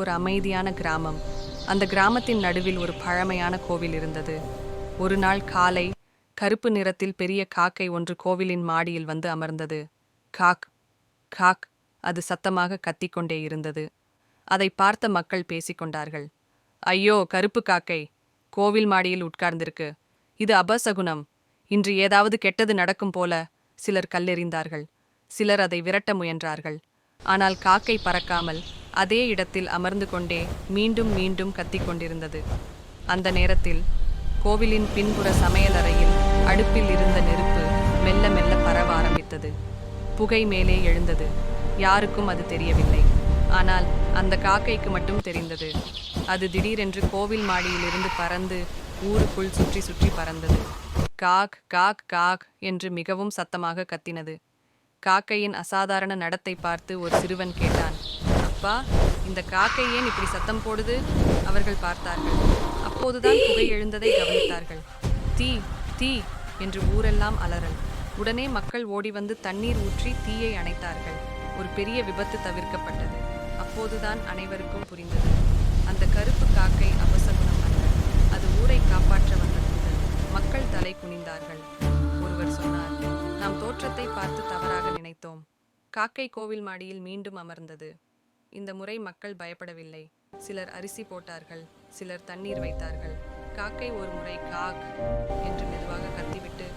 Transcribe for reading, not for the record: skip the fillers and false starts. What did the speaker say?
ஒரு அமைதியான கிராமம். அந்த கிராமத்தின் நடுவில் ஒரு பழமையான கோவில் இருந்தது. ஒரு நாள் காலை, கருப்பு நிறத்தில் பெரிய காக்கை ஒன்று கோவிலின் மாடியில் வந்து அமர்ந்தது. காக் காக் அது சத்தமாக கத்திக்கொண்டே இருந்தது. அதை பார்த்த மக்கள் பேசிக்கொண்டார்கள். ஐயோ, கருப்பு காக்கை கோவில் மாடியில் உட்கார்ந்திருக்கு, இது அபசகுனம், இன்று ஏதாவது கெட்டது நடக்கும் போல. சிலர் கல்லெறிந்தார்கள், சிலர் அதை விரட்ட முயன்றார்கள். ஆனால் காக்கை பறக்காமல் அதே இடத்தில் அமர்ந்து கொண்டே மீண்டும் மீண்டும் கத்திக்கொண்டிருந்தது. அந்த நேரத்தில் கோவிலின் பின்புற சமையலறையில் அடுப்பில் இருந்த நெருப்பு மெல்ல மெல்ல பரவ ஆரம்பித்தது. புகை மேலே எழுந்தது. யாருக்கும் அது தெரியவில்லை. ஆனால் அந்த காக்கைக்கு மட்டும் தெரிந்தது. அது திடீரென்று கோவில் மாடியிலிருந்து பறந்து ஊருக்குள் சுற்றி சுற்றி பறந்தது. காக் காக் காக் என்று மிகவும் சத்தமாக கத்தினது. காக்கையின் அசாதாரண நடத்தை பார்த்து ஒரு சிறுவன் கேட்டான், அப்பா, இந்த காக்கை ஏன் இப்படி சத்தம் போடுது? அவர்கள் பார்த்தார்கள். அப்போதுதான் புகை எழுந்ததை கவனித்தார்கள். தீ தீ என்று ஊரெல்லாம் அலறல். உடனே மக்கள் ஓடி வந்து தண்ணீர் ஊற்றி தீயை அணைத்தார்கள். ஒரு பெரிய விபத்து தவிர்க்கப்பட்டது. அப்போதுதான் அனைவருக்கும் புரிந்தது, அந்த கருப்பு காக்கை அபசகுனம் அல்ல, அது ஊரை காப்பாற்ற வந்த தூதர். மக்கள் தலை குனிந்தார்கள். ஒருவர் சொன்னார், நாம் தோற்றத்தை பார்த்து தவறாக நினைத்தோம். காக்கை கோவில் மாடியில் மீண்டும் அமர்ந்தது. இந்த முறை மக்கள் பயப்படவில்லை. சிலர் அரிசி போட்டார்கள், சிலர் தண்ணீர் வைத்தார்கள். காக்கை ஒரு முறை காக் என்று மெதுவாக கத்திவிட்டு